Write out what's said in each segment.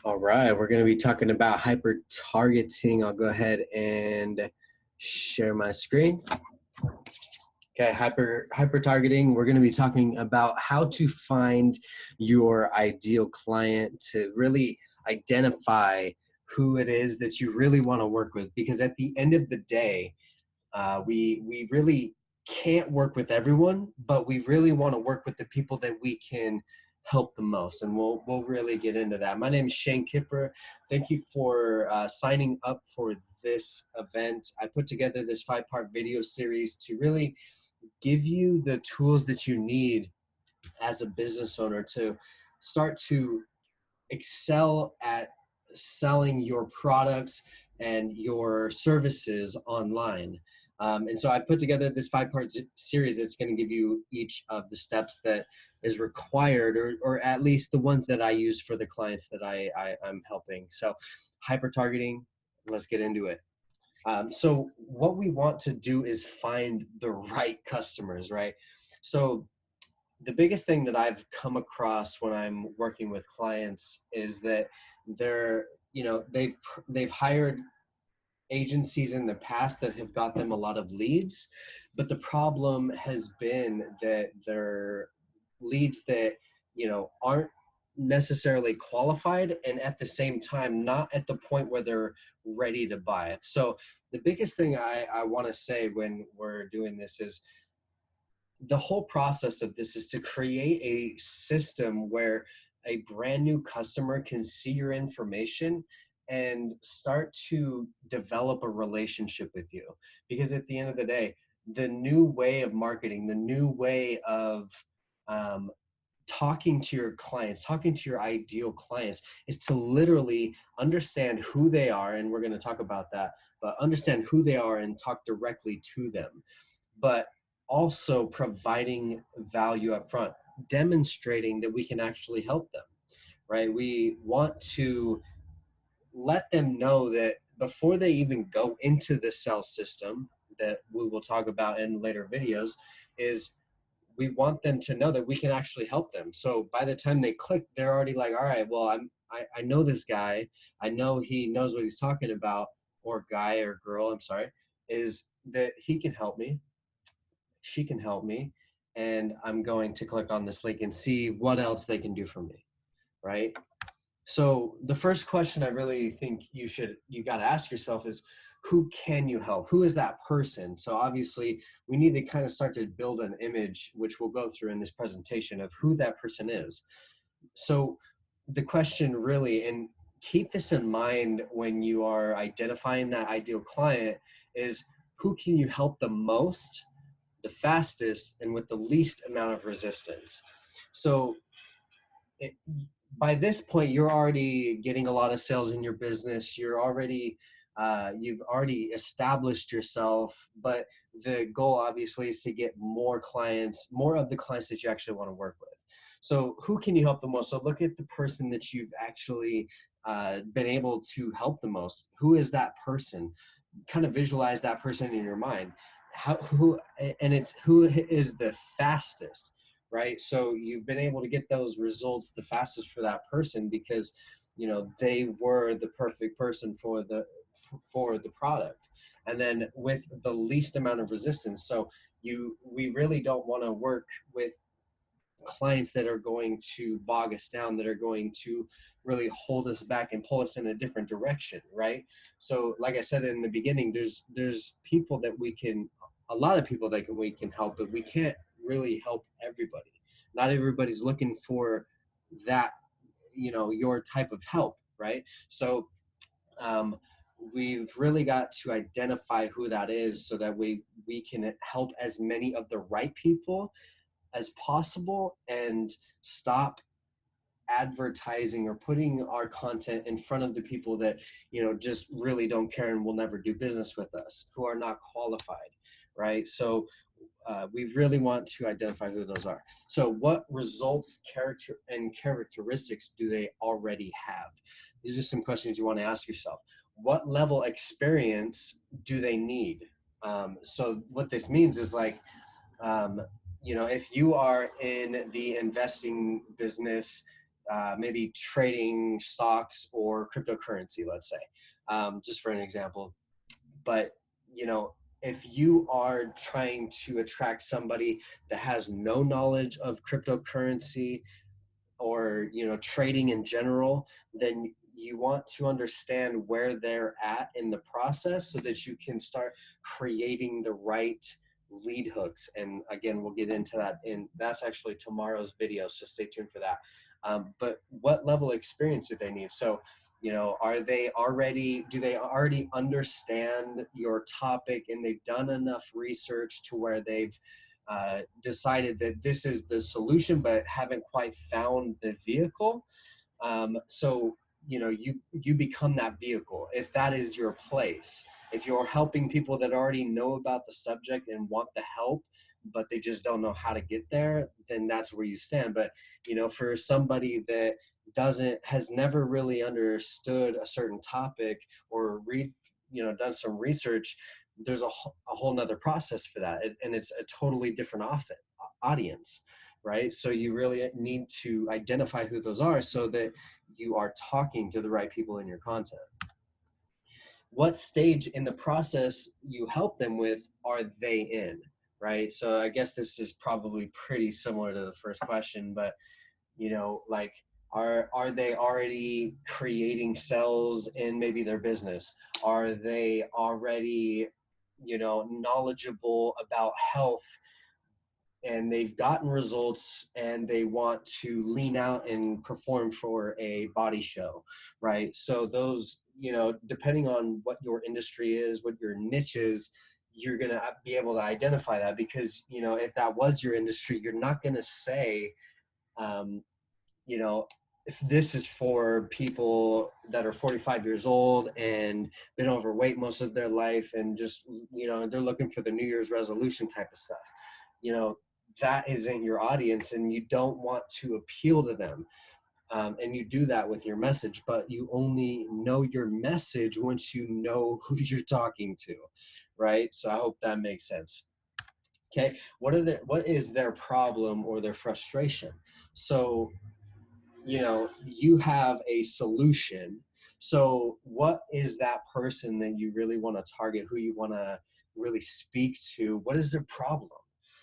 All right, we're going to be talking about hyper targeting. I'll go ahead and share my screen. Okay, hyper targeting. We're going to be talking about how to find your ideal client, to really identify who it is that you really want to work with. Because at the end of the day, we really can't work with everyone, but we really want to work with the people that we can help the most, and we'll really get into that. My name is Shane Kipper. Thank you for signing up for this event. I put together this 5-part video series to really give you the tools that you need as a business owner to start to excel at selling your products and your services online. And so I put together this 5-part series that's going to give you each of the steps that is required, or at least the ones that I use for the clients that I'm helping. So hyper targeting, let's get into it. So what we want to do is find the right customers, right? So the biggest thing that I've come across when I'm working with clients is that they've hired agencies in the past that have got them a lot of leads, but the problem has been that they're leads that aren't necessarily qualified, and at the same time not at the point where they're ready to buy it. So the biggest thing I want to say when we're doing this is the whole process of this is to create a system where a brand new customer can see your information and start to develop a relationship with you. Because at the end of the day, the new way of marketing, the new way of um, talking to your clients, talking to your ideal clients, is to literally understand who they are. And we're going to talk about that, but understand who they are and talk directly to them. But also providing value up front, demonstrating that we can actually help them, right? We want to let them know that before they even go into the sales system that we will talk about in later videos, is we want them to know that we can actually help them. So by the time they click, they're already like, all right, well, I know this guy. I know he knows what he's talking about, or guy or girl, I'm sorry, is that he can help me, she can help me, and I'm going to click on this link and see what else they can do for me, right? So the first question I really think you got to ask yourself is, who can you help? Who is that person? So obviously we need to kind of start to build an image, which we'll go through in this presentation, of who that person is. So the question really, and keep this in mind when you are identifying that ideal client, is who can you help the most, the fastest, and with the least amount of resistance. So it, by this point, you're already getting a lot of sales in your business. You've already established yourself, but the goal obviously is to get more clients, more of the clients that you actually want to work with. So who can you help the most? So look at the person that you've actually been able to help the most. Who is that person? Kind of visualize that person in your mind. And it's who is the fastest, right? So you've been able to get those results the fastest for that person because they were the perfect person for the product, and then with the least amount of resistance. So we really don't want to work with clients that are going to bog us down, that are going to really hold us back and pull us in a different direction, right? So like I said in the beginning, there's people that we can, a lot of people that we can help, but we can't really help everybody. Not everybody's looking for that, your type of help, right? So um, we've really got to identify who that is so that we can help as many of the right people as possible, and stop advertising or putting our content in front of the people that just really don't care and will never do business with us, who are not qualified, right? So we really want to identify who those are. So what results, character, and characteristics do they already have? These are some questions you want to ask yourself. What level experience do they need? So what this means is like, if you are in the investing business, maybe trading stocks or cryptocurrency, let's say, just for an example. But you know, if you are trying to attract somebody that has no knowledge of cryptocurrency or trading in general, then you want to understand where they're at in the process so that you can start creating the right lead hooks. And again, we'll get into that, and that's actually tomorrow's video, so stay tuned for that. But what level of experience do they need? So do they already understand your topic and they've done enough research to where they've decided that this is the solution but haven't quite found the vehicle? So you become that vehicle if that is your place. If you're helping people that already know about the subject and want the help but they just don't know how to get there, then that's where you stand. But for somebody that doesn't has never really understood a certain topic or done some research, there's a whole nother process for that, and it's a totally different audience, right? So you really need to identify who those are so that you are talking to the right people in your content. What stage in the process you help them with are they in, right? So I guess this is probably pretty similar to the first question, but like, are they already creating sales in maybe their business? Are they already knowledgeable about health and they've gotten results and they want to lean out and perform for a body show, right? So those, depending on what your industry is, what your niche is, you're going to be able to identify that. Because if that was your industry, you're not going to say, um, you know, if this is for people that are 45 years old and been overweight most of their life and just, they're looking for the New Year's resolution type of stuff, that isn't your audience and you don't want to appeal to them. And you do that with your message, but you only know your message once you know who you're talking to, right? So I hope that makes sense. Okay, what is their problem or their frustration? So you have a solution. So what is that person that you really want to target, who you want to really speak to? What is their problem?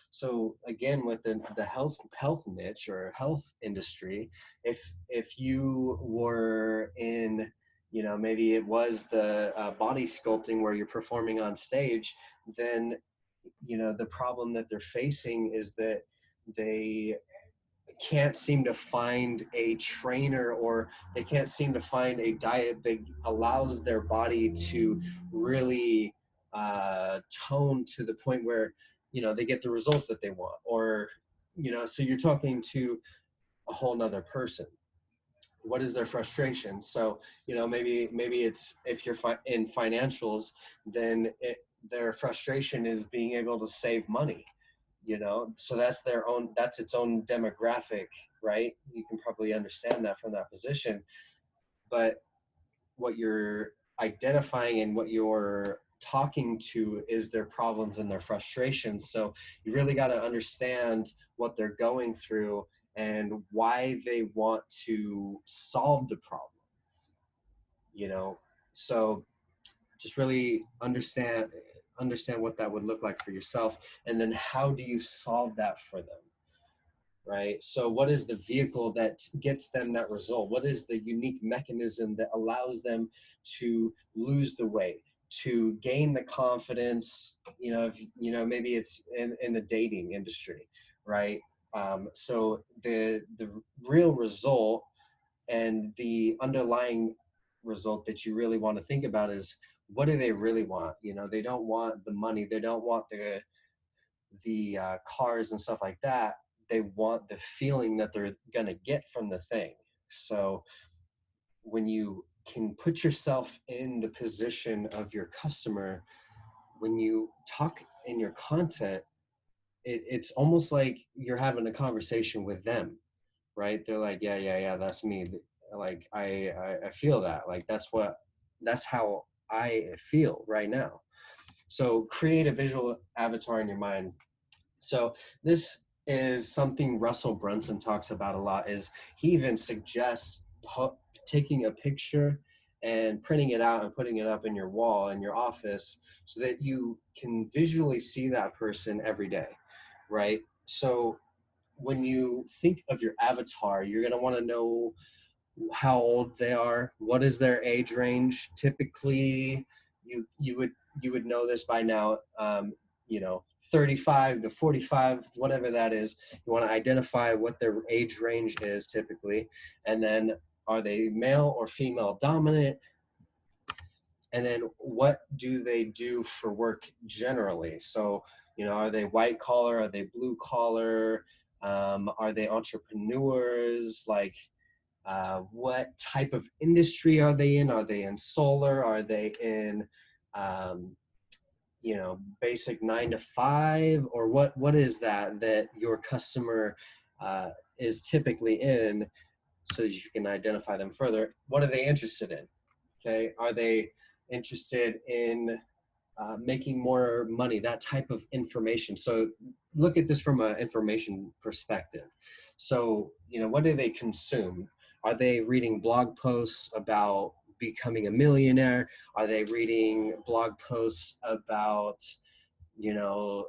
So again, with the health niche or health industry, if you were in, maybe it was the body sculpting where you're performing on stage, then the problem that they're facing is that they can't seem to find a trainer, or they can't seem to find a diet that allows their body to really tone to the point where they get the results that they want. Or so you're talking to a whole nother person. What is their frustration? So maybe it's, if you're in financials, then their frustration is being able to save money. So that's its own demographic, right? You can probably understand that from that position. But what you're identifying and what you're talking to is their problems and their frustrations. So you really got to understand what they're going through and why they want to solve the problem. So just really understand what that would look like for yourself, and then how do you solve that for them, right? So what is the vehicle that gets them that result? What is the unique mechanism that allows them to lose the weight, to gain the confidence? If, maybe it's in the dating industry, right? So the real result and the underlying result that you really want to think about is, what do they really want? They don't want the money, they don't want the cars and stuff like that. They want the feeling that they're gonna get from the thing. So when you can put yourself in the position of your customer, when you talk in your content, it's almost like you're having a conversation with them, right? They're like, yeah, that's me. Like I feel that. Like that's how I feel right now. So create a visual avatar in your mind. So this is something Russell Brunson talks about a lot. Is he even suggests taking a picture and printing it out and putting it up in your wall in your office so that you can visually see that person every day, right? So when you think of your avatar, you're going to want to know how old they are, what is their age range. Typically, you would know this by now. You know, 35 to 45, whatever that is. You want to identify what their age range is typically, and then are they male or female dominant? And then what do they do for work generally? So, you know, are they white collar? Are they blue collar? Are they entrepreneurs? Like, what type of industry are they in? Are they in solar? Are they in, um, you know, basic 9 to 5? Or what is that your customer is typically in, so that you can identify them further? What are they interested in? Okay, are they interested in making more money, that type of information? So look at this from an information perspective. So, you know, what do they consume? Are they reading blog posts about becoming a millionaire? Are they reading blog posts about, you know,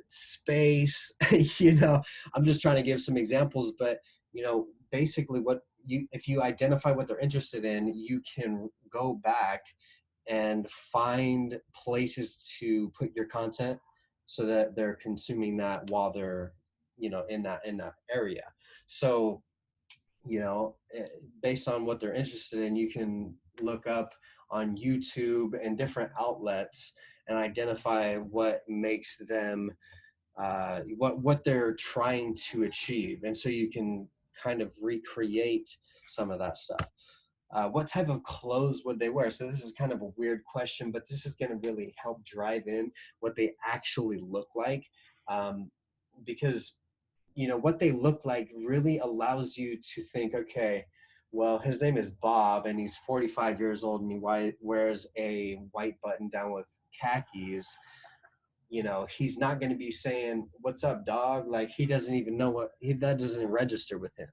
space? You know, I'm just trying to give some examples, but, you know, basically what you, if you identify what they're interested in, you can go back and find places to put your content so that they're consuming that while they're, you know, in that area. So, you know, based on what they're interested in, you can look up on YouTube and different outlets and identify what makes them what they're trying to achieve, and so you can kind of recreate some of that stuff. What type of clothes would they wear? So this is kind of a weird question, but this is going to really help drive in what they actually look like, because, you know, what they look like really allows you to think, okay, well, his name is Bob and he's 45 years old and he wears a white button down with khakis. You know, he's not going to be saying, "What's up, dog?" Like, he doesn't even know that doesn't register with him.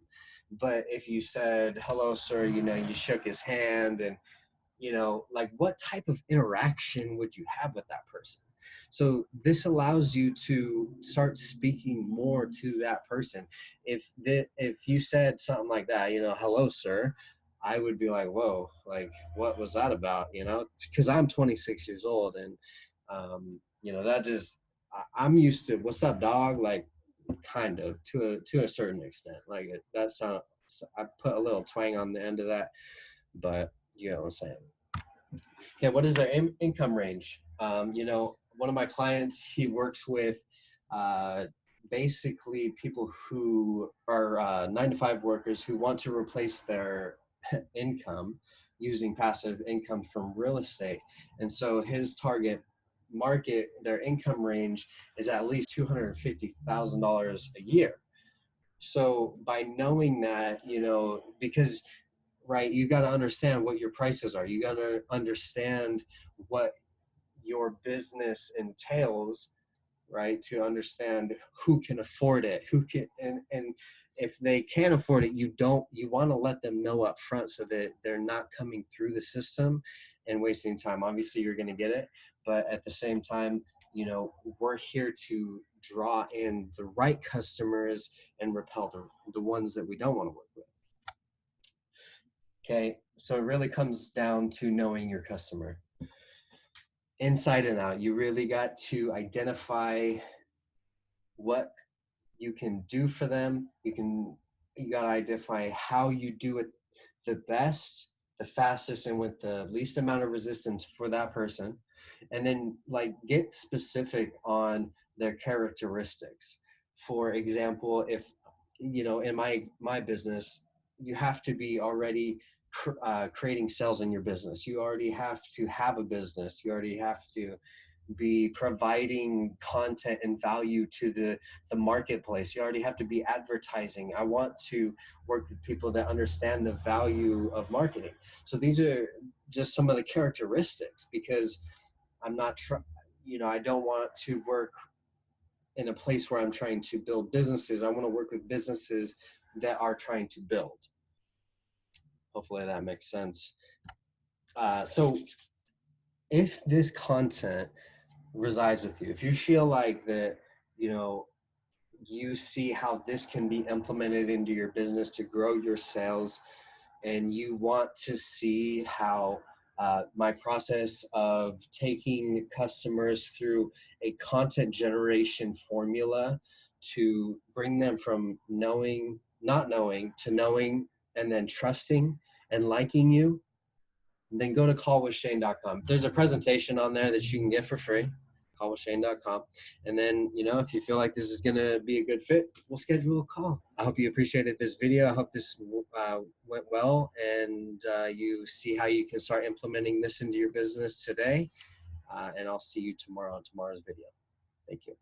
But if you said, "Hello, sir," you know, you shook his hand, and, you know, like, what type of interaction would you have with that person? So this allows you to start speaking more to that person. If you said something like that, you know, "Hello, sir," I would be like, "Whoa, like, what was that about?" You know, because I'm 26 years old, and you know, that just, I'm used to "What's up, dog?" Like, kind of to a certain extent. Like, that's not, I put a little twang on the end of that, but you know what I'm saying. Okay, what is their income range? You know, one of my clients, he works with uh, basically people who are 9 to 5 workers who want to replace their income using passive income from real estate. And so his target market, their income range is at least $250,000 a year. So by knowing that, you know, because, right, you got to understand what your prices are. You got to understand what your business entails, right? To understand who can afford it, who can, and if they can't afford it, you want to let them know up front so that they're not coming through the system and wasting time. Obviously, you're going to get it, but at the same time, you know, we're here to draw in the right customers and repel the ones that we don't want to work with. Okay, so it really comes down to knowing your customer inside and out. You really got to identify what you can do for them. You got to identify how you do it the best, the fastest, and with the least amount of resistance for that person. And then, like, get specific on their characteristics. For example, if, you know, in my business, you have to be already creating sales in your business. You already have to have a business. You already have to be providing content and value to the marketplace. You already have to be advertising. I want to work with people that understand the value of marketing. So these are just some of the characteristics, because I'm not you know, I don't want to work in a place where I'm trying to build businesses. I want to work with businesses that are trying to build. Hopefully that makes sense. So if this content resides with you, if you feel like that, you know, you see how this can be implemented into your business to grow your sales, and you want to see how my process of taking customers through a content generation formula to bring them from knowing, not knowing, to knowing, and then trusting and liking you, then go to callwithshane.com. There's a presentation on there that you can get for free, callwithshane.com. And then, you know, if you feel like this is going to be a good fit, we'll schedule a call. I hope you appreciated this video. I hope this went well, and you see how you can start implementing this into your business today. And I'll see you tomorrow on tomorrow's video. Thank you.